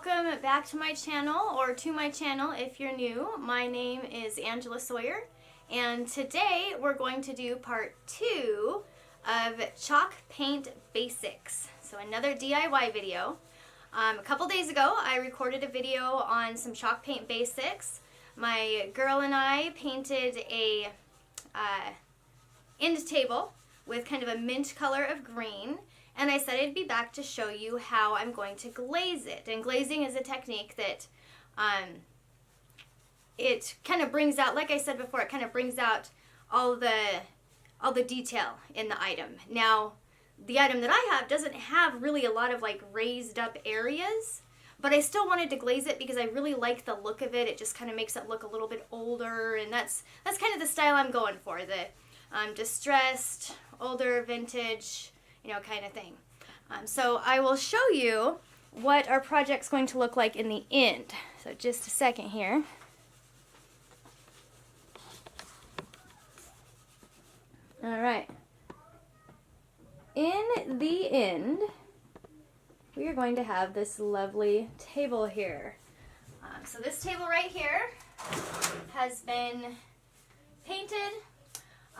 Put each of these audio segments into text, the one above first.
welcome back to my channel, or to my channel if you're new. My name is Angela Sawyer, and today we're going to do part 2 of chalk paint basics. So another DIY video. A couple days ago I recorded a video on some chalk paint basics. My girl and I painted a end table with kind of a mint color of green. And I said I'd be back to show you how I'm going to glaze it. And glazing is a technique that it kind of brings out, like I said before, it kind of brings out all the detail in the item. Now, the item that I have doesn't have really a lot of like raised up areas, but I still wanted to glaze it because I really like the look of it. It just kind of makes it look a little bit older, and that's kind of the style I'm going for, the distressed, older, vintage, you know, kind of thing. So I will show you what our project's going to look like in the end. So just a second here. Alright. In the end, we are going to have this lovely table here. So this table right here has been painted.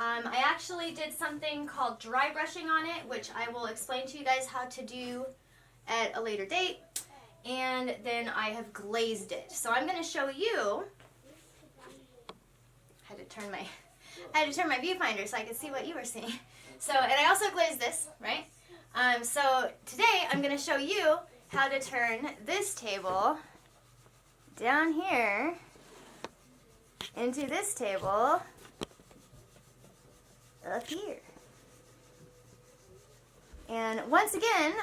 I actually did something called dry brushing on it, which I will explain to you guys how to do at a later date. And then I have glazed it. So I'm going to show you. I had to turn my viewfinder so I could see what you were seeing. So, and I also glazed this, right? So today I'm going to show you how to turn this table down here into this table up here. And once again,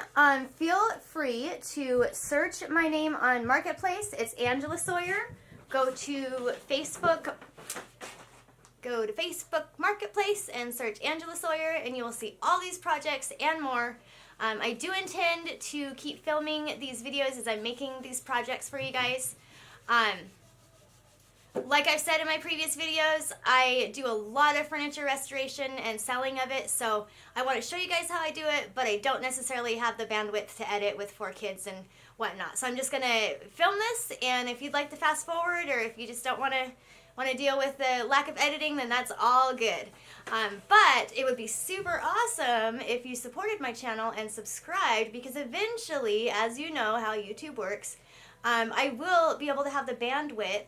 feel free to search my name on Marketplace. It's Angela Sawyer. Go to Facebook Marketplace and search Angela Sawyer, and you will see all these projects and more. I do intend to keep filming these videos as I'm making these projects for you guys. Like I've said in my previous videos, I do a lot of furniture restoration and selling of it, so I want to show you guys how I do it, but I don't necessarily have the bandwidth to edit with 4 kids and whatnot. So I'm just going to film this, and if you'd like to fast forward, or if you just don't want to deal with the lack of editing, then that's all good. But it would be super awesome if you supported my channel and subscribed, because eventually, as you know how YouTube works, I will be able to have the bandwidth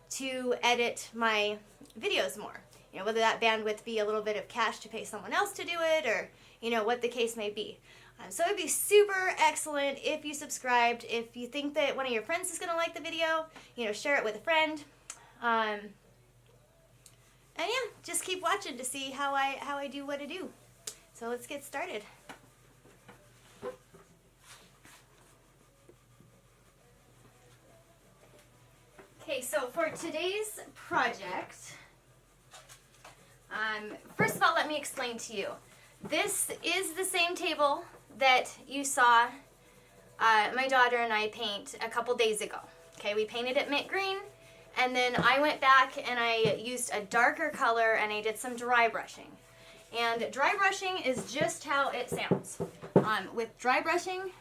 to edit my videos more. You know, whether that bandwidth be a little bit of cash to pay someone else to do it, or, you know, what the case may be. So it'd be super excellent if you subscribed. If you think that one of your friends is going to like the video, you know, share it with a friend. And yeah, just keep watching to see how I do what I do. So let's get started. Okay, so for today's project, first of all, let me explain to you. This is the same table that you saw my daughter and I paint a couple days ago. Okay, we painted it mint green, and then I went back and I used a darker color and I did some dry brushing. And dry brushing is just how it sounds. With dry brushing,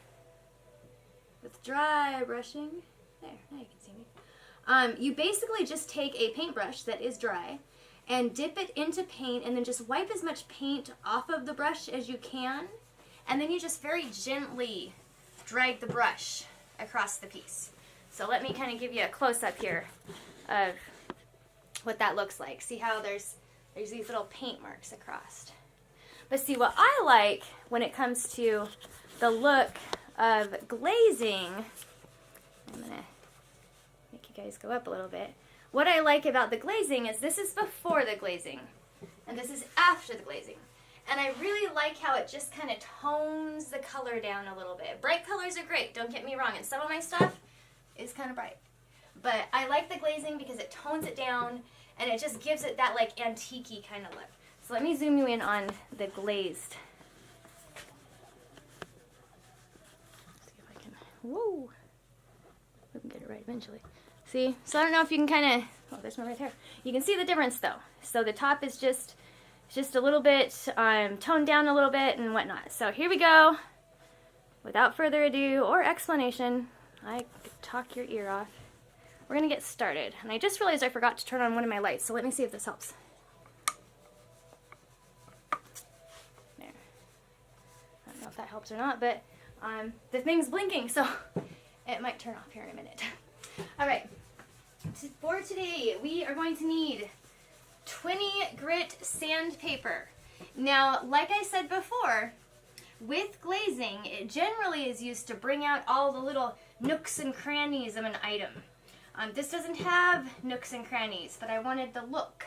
there, now you can see me. You basically just take a paintbrush that is dry and dip it into paint, and then just wipe as much paint off of the brush as you can, and then you just very gently drag the brush across the piece. So let me kind of give you a close-up here of what that looks like. See how there's these little paint marks across. But see, what I like when it comes to the look of glazing, I'm going to make you guys go up a little bit. What I like about the glazing is this is before the glazing, and this is after the glazing. And I really like how it just kind of tones the color down a little bit. Bright colors are great, don't get me wrong, and some of my stuff is kind of bright. But I like the glazing because it tones it down, and it just gives it that like antique-y kind of look. So let me zoom you in on the glazed. See if I can, whoa, we can get it right eventually. See, so I don't know if you can kind of, oh, there's one right there. You can see the difference though. So the top is just a little bit toned down a little bit and whatnot. So here we go. Without further ado or explanation, I talk your ear off. We're gonna get started. And I just realized I forgot to turn on one of my lights, so let me see if this helps. There. I don't know if that helps or not, but the thing's blinking, so it might turn off here in a minute. All right, for today, we are going to need 20 grit sandpaper. Now, like I said before, with glazing, it generally is used to bring out all the little nooks and crannies of an item. This doesn't have nooks and crannies, but I wanted the look.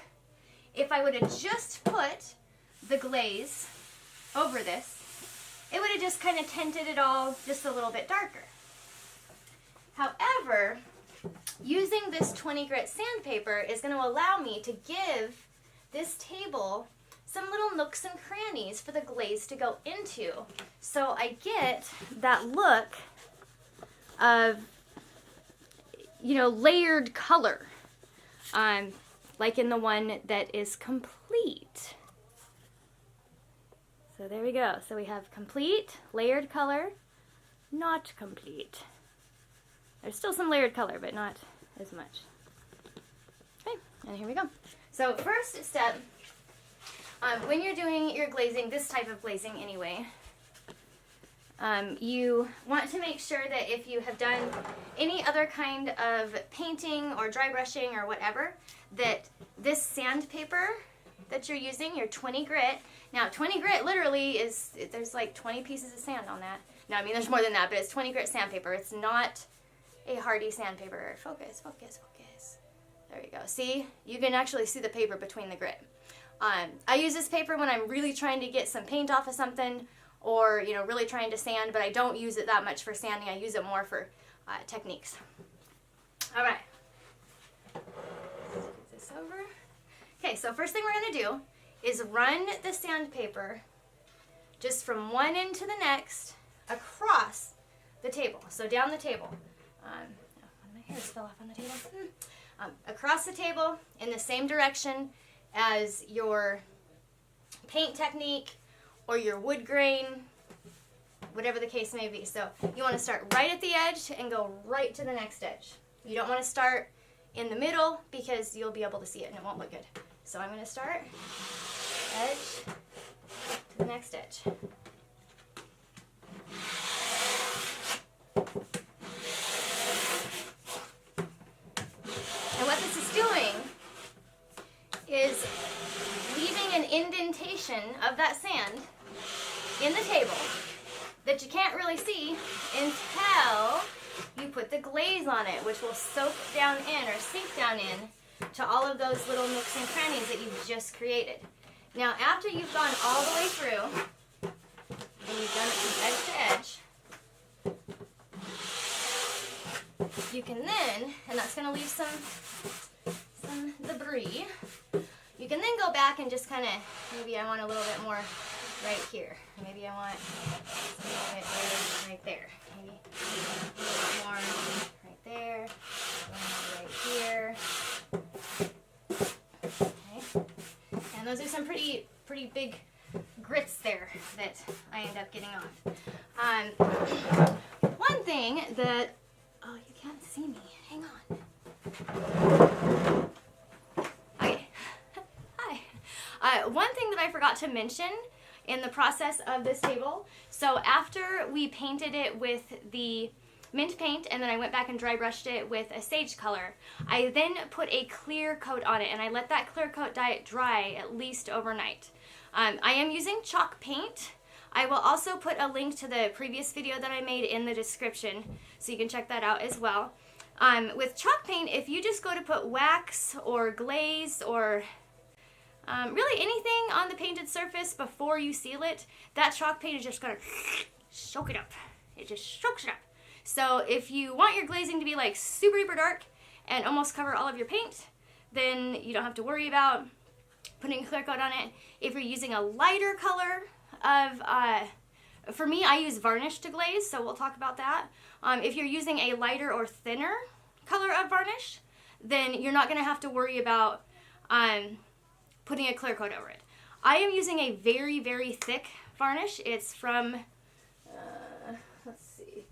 If I would have just put the glaze over this, it would have just kind of tinted it all just a little bit darker. However, using this 20 grit sandpaper is going to allow me to give this table some little nooks and crannies for the glaze to go into. So I get that look of, you know, layered color, like in the one that is complete. So there we go. So we have complete, layered color, not complete. There's still some layered color, but not as much. Okay, and here we go. So first step, when you're doing your glazing, this type of glazing anyway, you want to make sure that if you have done any other kind of painting or dry brushing or whatever, that this sandpaper that you're using, your 20 grit, now 20 grit literally is, there's like 20 pieces of sand on that. No, I mean there's more than that, but it's 20 grit sandpaper. It's not a hardy sandpaper. Focus, focus, focus. There you go. See? You can actually see the paper between the grit. I use this paper when I'm really trying to get some paint off of something, or, you know, really trying to sand, but I don't use it that much for sanding. I use it more for techniques. All right. Let's get this over. Okay, so first thing we're going to do is run the sandpaper just from one end to the next across the table. So down the table. One of my hairs fell off on the table. Across the table in the same direction as your paint technique or your wood grain, whatever the case may be. So you want to start right at the edge and go right to the next edge. You don't want to start in the middle because you'll be able to see it and it won't look good. So I'm going to start edge to the next edge. And what this is doing is leaving an indentation of that sand in the table that you can't really see until you put the glaze on it, which will soak down in or sink down in to all of those little nooks and crannies that you've just created. Now, after you've gone all the way through and you've done it from edge to edge, you can then, and that's going to leave some debris, you can then go back and just kind of, maybe I want a little bit more right here. Maybe I want a little bit right there. Maybe a little bit more right there. Right here. Okay. And those are some pretty big grits there that I end up getting off. One thing that, oh, you can't see me. Hang on. Okay. Hi. One thing that I forgot to mention in the process of this table, so after we painted it with the mint paint and then I went back and dry brushed it with a sage color, I then put a clear coat on it and I let that clear coat dry at least overnight. I am using chalk paint. I will also put a link to the previous video that I made in the description so you can check that out as well. With chalk paint, if you just go to put wax or glaze or really anything on the painted surface before you seal it, that chalk paint is just going to soak it up. It just soaks it up. So if you want your glazing to be like super duper dark and almost cover all of your paint, then you don't have to worry about putting a clear coat on it. If you're using a lighter color of, for me, I use varnish to glaze, so we'll talk about that. If you're using a lighter or thinner color of varnish, then you're not going to have to worry about putting a clear coat over it. I am using a very, very thick varnish. It's from, let's see,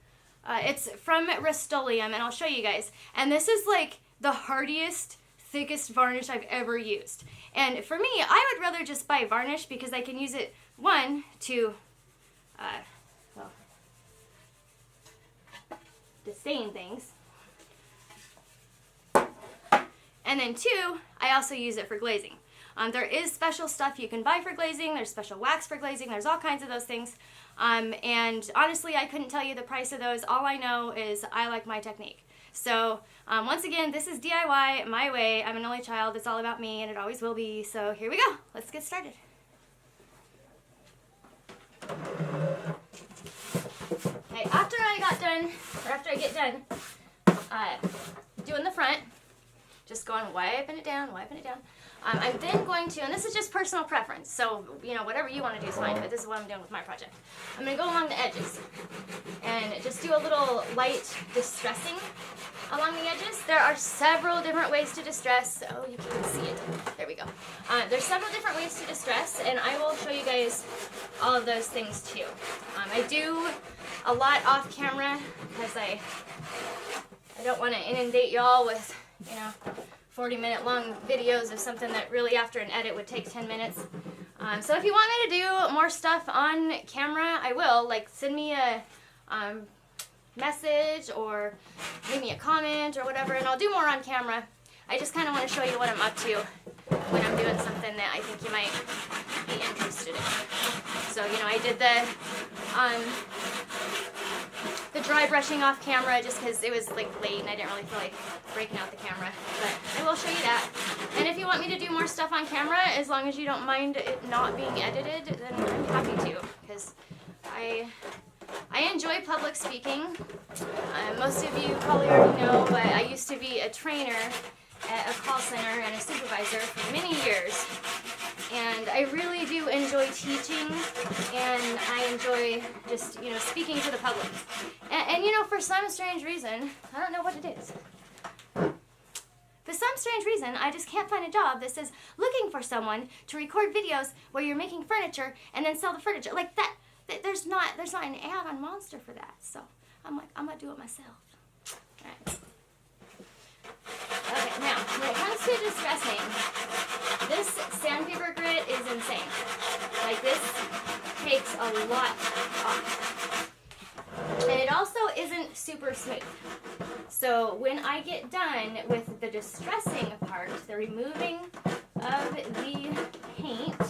It's from Rust-Oleum, and I'll show you guys. And this is like the hardiest, thickest varnish I've ever used. And for me, I would rather just buy varnish because I can use it, one, to, well, to stain things. And then two, I also use it for glazing. There is special stuff you can buy for glazing. There's special wax for glazing. There's all kinds of those things. And honestly, I couldn't tell you the price of those. All I know is I like my technique. So once again, this is DIY, my way. I'm an only child. It's all about me, and it always will be. So here we go. Let's get started. Okay, after I get done doing the front, just going wiping it down, wiping it down. I'm then going to, and this is just personal preference, so, you know, whatever you want to do is fine, but this is what I'm doing with my project. I'm going to go along the edges and just do a little light distressing along the edges. There are several different ways to distress. Oh, you can't see it. There we go. There's several different ways to distress, and I will show you guys all of those things too. I do a lot off camera because I don't want to inundate y'all with, you know, 40-minute long videos of something that really after an edit would take 10 minutes. So if you want me to do more stuff on camera, I will. Like, send me a message or leave me a comment or whatever, and I'll do more on camera. I just kind of want to show you what I'm up to when I'm doing something that I think you might be interested in. So, you know, I did the dry brushing off camera just because it was like late and I didn't really feel like breaking out the camera, but I will show you that. And if you want me to do more stuff on camera, as long as you don't mind it not being edited, then I'm happy to, because I enjoy public speaking. Most of you probably already know, but I used to be a trainer at a call center and a supervisor for many years. And I really do enjoy teaching, and I enjoy just, you know, speaking to the public. And you know, for some strange reason, I don't know what it is. For some strange reason, I just can't find a job that says looking for someone to record videos where you're making furniture and then sell the furniture. Like that there's not an ad on Monster for that. So I'm like, I'm gonna do it myself. All right. Okay, now, when it comes to distressing, this sandpaper grit is insane. Like, this takes a lot off. And it also isn't super smooth. So when I get done with the distressing part, the removing of the paint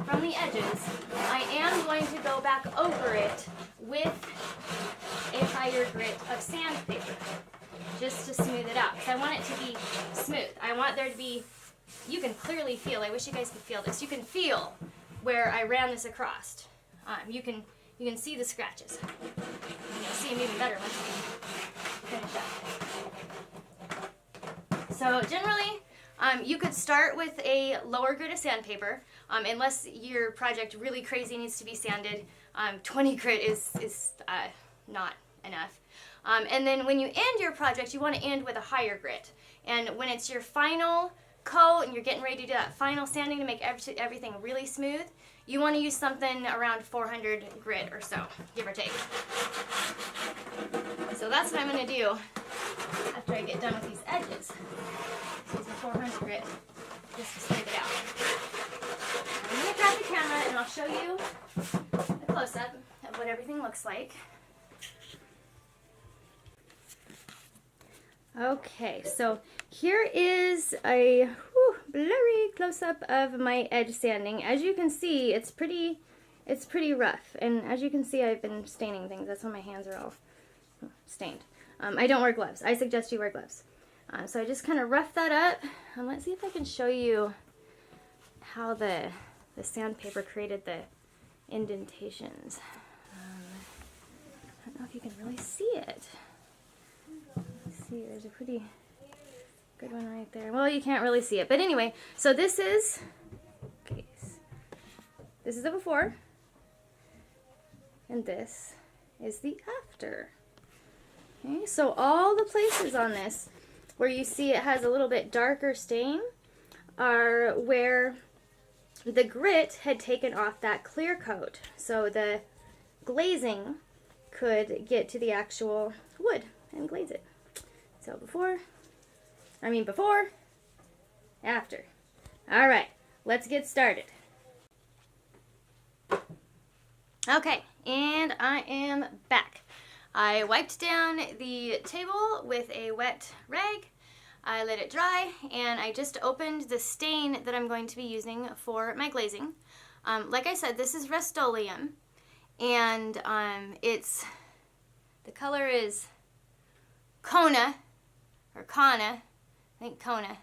from the edges, I am going to go back over it with a higher grit of sandpaper, just to smooth it out, because I want it to be smooth. I want there to be, you can clearly feel, I wish you guys could feel this, you can feel where I ran this across. You can see the scratches. You'll see them even better once we finish up. So generally, you could start with a lower grit of sandpaper, unless your project really crazy needs to be sanded. 20 grit is not enough. And then when you end your project, you want to end with a higher grit. And when it's your final coat and you're getting ready to do that final sanding to make everything really smooth, you want to use something around 400 grit or so, give or take. So that's what I'm going to do after I get done with these edges. So using 400 grit just to smooth it out. I'm going to grab the camera and I'll show you a close-up of what everything looks like. Okay, so here is a blurry close-up of my edge sanding. As you can see, it's pretty rough, and as you can see, I've been staining things. That's why my hands are all stained. I don't wear gloves. I suggest you wear gloves. So I just kind of rough that up, and let's see if I can show you how the sandpaper created the indentations. I don't know if you can really see it. See, there's a pretty good one right there. Well, you can't really see it, but anyway, so this is the before, and this is the after. Okay, so all the places on this where you see it has a little bit darker stain are where the grit had taken off that clear coat. So the glazing could get to the actual wood and glaze it. So before, after. All right, let's get started. Okay, and I am back. I wiped down the table with a wet rag. I let it dry, and I just opened the stain that I'm going to be using for my glazing. Like I said, this is Rust-Oleum, and the color is Kona, or Kana, I think Kona.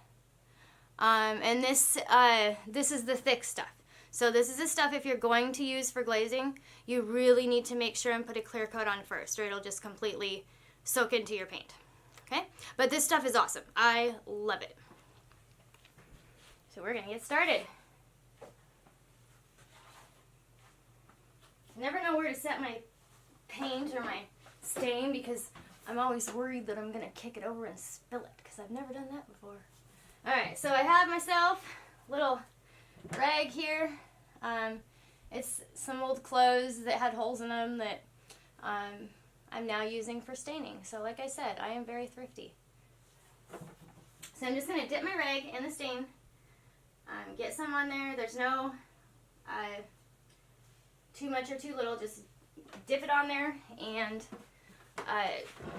And this is the thick stuff. So this is the stuff if you're going to use for glazing, you really need to make sure and put a clear coat on first, or it'll just completely soak into your paint. Okay? But this stuff is awesome. I love it. So we're going to get started. I never know where to set my paint or my stain because I'm always worried that I'm going to kick it over and spill it because I've never done that before. Alright, so I have myself a little rag here. It's some old clothes that had holes in them that I'm now using for staining. So like I said, I am very thrifty. So I'm just going to dip my rag in the stain, get some on there. There's no too much or too little. Just dip it on there and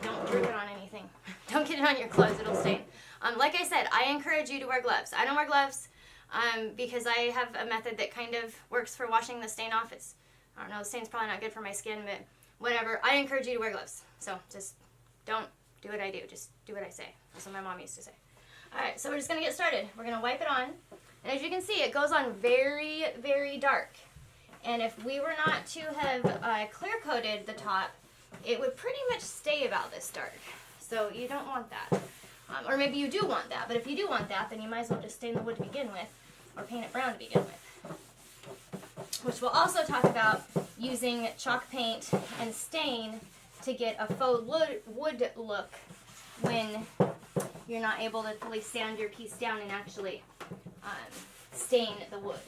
don't drip it on anything. Don't get it on your clothes, it'll stain. Like I said, I encourage you to wear gloves. I don't wear gloves because I have a method that kind of works for washing the stain off. I don't know, the stain's probably not good for my skin, but whatever. I encourage you to wear gloves. So just don't do what I do. Just do what I say. That's what my mom used to say. Alright, so we're just going to get started. We're going to wipe it on. And as you can see, it goes on very, very dark. And if we were not to have clear coated the top, it would pretty much stay about this dark. So you don't want that. Or maybe you do want that, but if you do want that, then you might as well just stain the wood to begin with, or paint it brown to begin with. Which we'll also talk about using chalk paint and stain to get a faux wood look when you're not able to fully sand your piece down and actually stain the wood.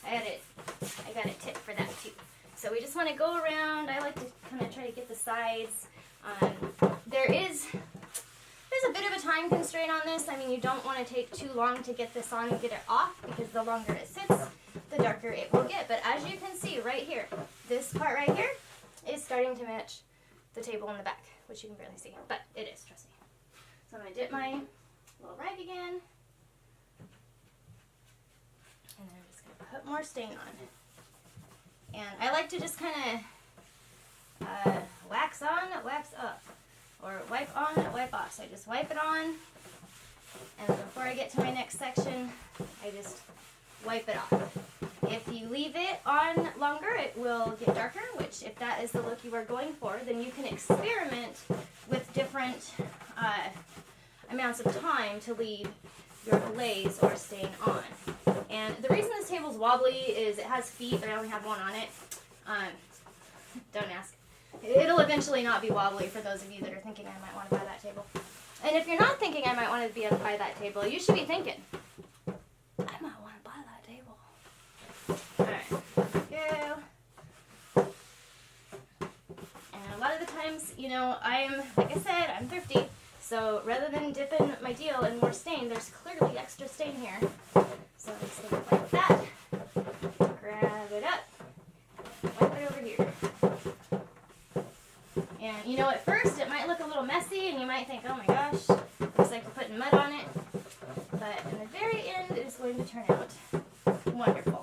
I got a tip for that too. So we just want to go around. I like to kind of try to get the sides. There's a bit of a time constraint on this. I mean, you don't want to take too long to get this on and get it off because the longer it sits, the darker it will get. But as you can see right here, this part right here is starting to match the table in the back, which you can barely see, but it is, trust me. So I'm going to dip my little rag again, and then I'm just going to put more stain on. And I like to just kind of wax on, wax up, or wipe on, wipe off. So I just wipe it on, and then before I get to my next section, I just wipe it off. If you leave it on longer, it will get darker, which if that is the look you are going for, then you can experiment with different amounts of time to leave your glaze or stain on. And the reason this table's wobbly is it has feet, but I only have one on it. Don't ask. It'll eventually not be wobbly for those of you that are thinking I might want to buy that table. And if you're not thinking I might want to buy that table, you should be thinking, I might want to buy that table. Alright, go. And a lot of the times, you know, like I said, I'm thrifty. So rather than dipping my deal in more stain, there's clearly extra stain here. So I'm just going to play with that. Grab it up. Wipe it over here. And you know, at first it might look a little messy and you might think, oh my gosh, looks like we're putting mud on it. But in the very end, it is going to turn out wonderful.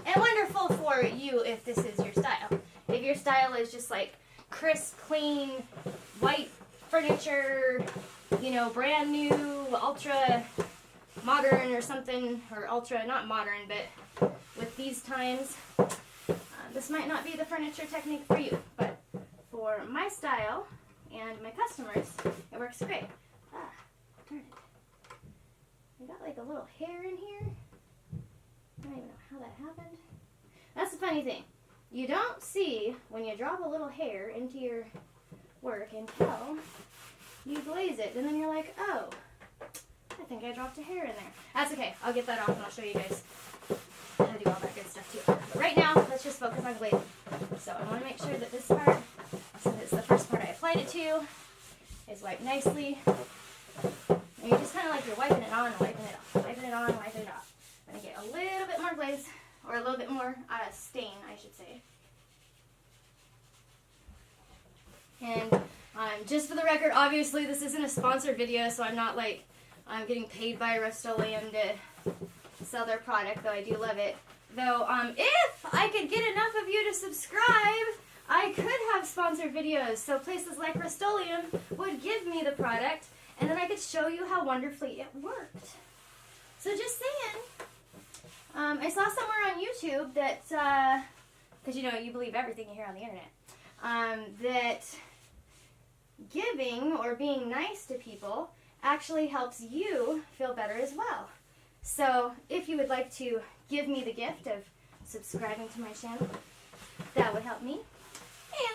And wonderful for you if this is your style. If your style is just like crisp, clean, white furniture, you know, brand new, ultra modern or something, or ultra, not modern, but with these times, this might not be the furniture technique for you, but for my style and my customers, it works great. Darn it. I got like a little hair in here. I don't even know how that happened. That's the funny thing. You don't see when you drop a little hair into your work until you glaze it, and then you're like, oh, I think I dropped a hair in there. That's okay. I'll get that off and I'll show you guys how to do all that good stuff. too. But right now, let's just focus on glazing. So I want to make sure that this part, since it's the first part I applied it to, is wiped nicely. And you're just kind of like you're wiping it on and wiping it off, wiping it on and wiping it off. I'm going to get a little bit more glaze, or a little bit more stain, I should say. And just for the record, obviously this isn't a sponsored video, so I'm not like I'm getting paid by Rust-Oleum to sell their product, though I do love it. Though, if I could get enough of you to subscribe, I could have sponsored videos. So places like Rust-Oleum would give me the product, and then I could show you how wonderfully it worked. So just saying, I saw somewhere on YouTube that, because you know, you believe everything you hear on the internet, that giving or being nice to people actually helps you feel better as well. So if you would like to give me the gift of subscribing to my channel, that would help me,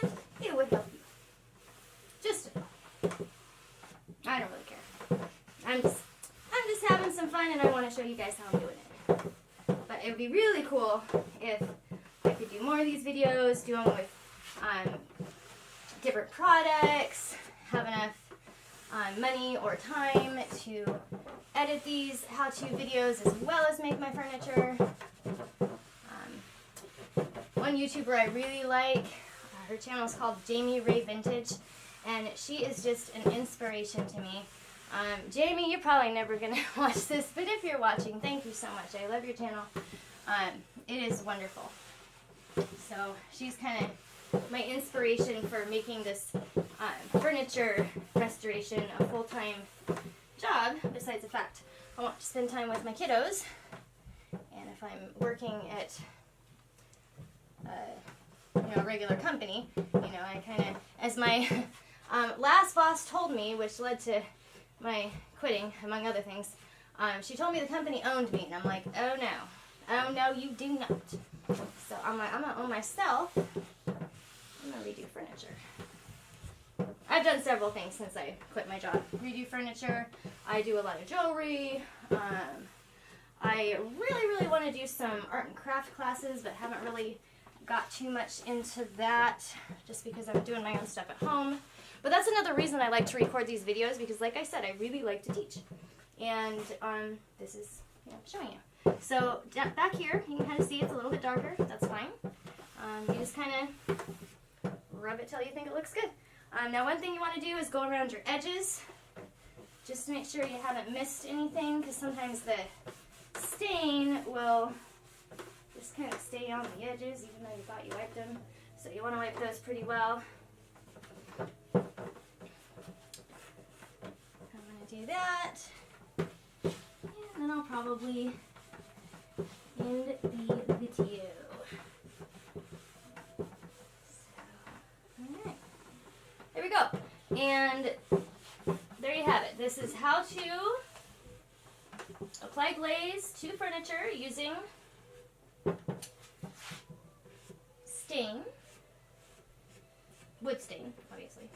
and it would help you. Just a thought. I don't really care. I'm just having some fun, and I want to show you guys how I'm doing it. But it would be really cool if I could do more of these videos, do them with different products, have enough money or time to edit these how-to videos as well as make my furniture. One YouTuber I really like, her channel is called Jamie Ray Vintage, and she is just an inspiration to me. Jamie, you're probably never going to watch this, but if you're watching, thank you so much. I love your channel. It is wonderful. So she's kind of my inspiration for making this furniture restoration a full-time job, besides the fact I want to spend time with my kiddos. And if I'm working at a regular company, I kind of, as my last boss told me, which led to my quitting, among other things, she told me the company owned me, and I'm like, oh no, you do not. So I'm like, I'm gonna own myself. I'm gonna redo furniture. I've done several things since I quit my job. Redo furniture. I do a lot of jewelry. I really want to do some art and craft classes, but haven't really got too much into that just because I'm doing my own stuff at home. But that's another reason I like to record these videos, because like I said, I really like to teach. And this is showing you. So back here, you can kind of see it's a little bit darker. That's fine. You just kind of rub it till you think it looks good. Now one thing you want to do is go around your edges, just to make sure you haven't missed anything, because sometimes the stain will just kind of stay on the edges even though you thought you wiped them. So you want to wipe those pretty well. I'm going to do that, and then I'll probably end the video. Alright, there we go. And there you have it. This is how to apply glaze to furniture using stain, wood stain, obviously.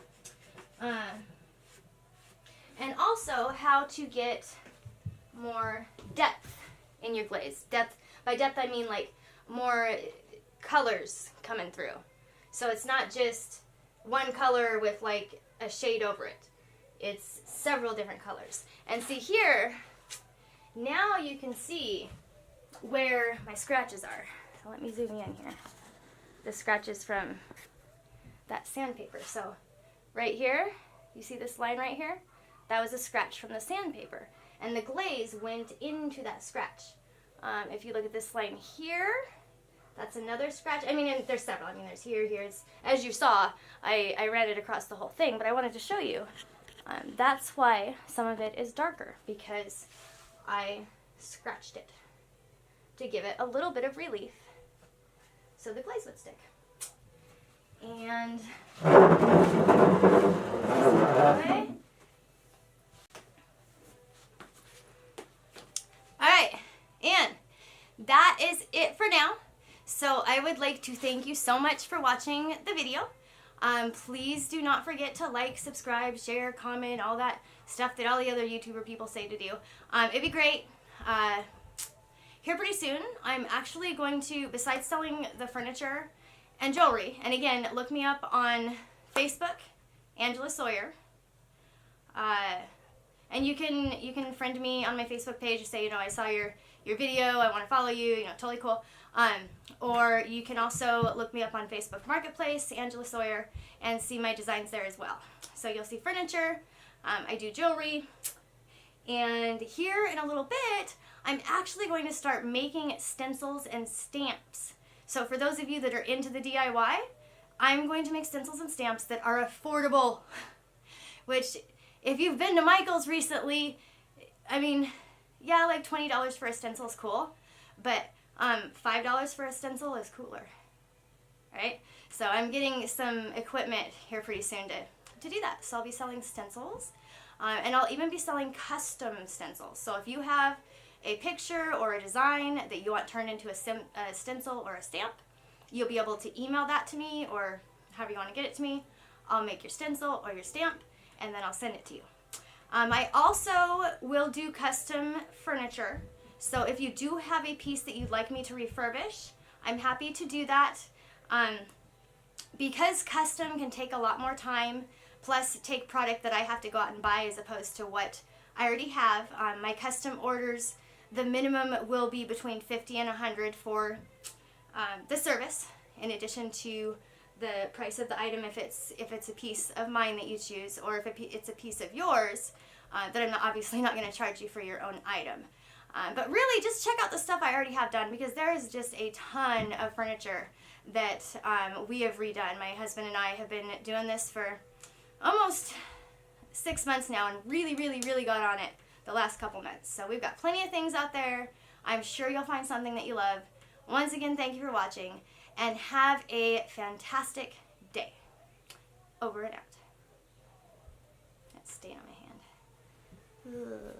And also how to get more depth in your glaze. Depth, by depth I mean like more colors coming through. So it's not just one color with like a shade over it. It's several different colors. And see here, now you can see where my scratches are. So let me zoom in here. The scratches from that sandpaper. So right here, you see this line right here? That was a scratch from the sandpaper. And the glaze went into that scratch. If you look at this line here, that's another scratch. I mean, there's several. I mean, there's here's, as you saw, I ran it across the whole thing, but I wanted to show you. That's why some of it is darker, because I scratched it to give it a little bit of relief so the glaze would stick. And okay. Alright, and that is it for now. So I would like to thank you so much for watching the video. Please do not forget to like, subscribe, share, comment, all that stuff that all the other YouTuber people say to do. It'd be great. here pretty soon, I'm actually going to, besides selling the furniture and jewelry, and again, look me up on Facebook, Angela Sawyer. And you can friend me on my Facebook page and say, you know, I saw your video, I want to follow you, you know, totally cool. Or you can also look me up on Facebook Marketplace, Angela Sawyer, and see my designs there as well. So you'll see furniture, I do jewelry, and here in a little bit, I'm actually going to start making stencils and stamps. So for those of you that are into the DIY, I'm going to make stencils and stamps that are affordable, which if you've been to Michael's recently, I mean, yeah, like $20 for a stencil is cool, but $5 for a stencil is cooler, right? So I'm getting some equipment here pretty soon to do that. So I'll be selling stencils, and I'll even be selling custom stencils. So if you have a picture or a design that you want turned into a stencil or a stamp, you'll be able to email that to me, or however you want to get it to me. I'll make your stencil or your stamp, and then I'll send it to you. I also will do custom furniture. So if you do have a piece that you'd like me to refurbish, I'm happy to do that. Because custom can take a lot more time, plus take product that I have to go out and buy as opposed to what I already have. My custom orders, the minimum will be between $50 and $100 for the service, in addition to the price of the item if it's a piece of mine that you choose, or if it's a piece of yours that I'm obviously not going to charge you for your own item. But really, just check out the stuff I already have done, because there is just a ton of furniture that we have redone. My husband and I have been doing this for almost 6 months now, and really, really, really got on it the last couple months. So we've got plenty of things out there. I'm sure you'll find something that you love. Once again, thank you for watching, and have a fantastic day. Over and out. That stain on my hand. Ugh.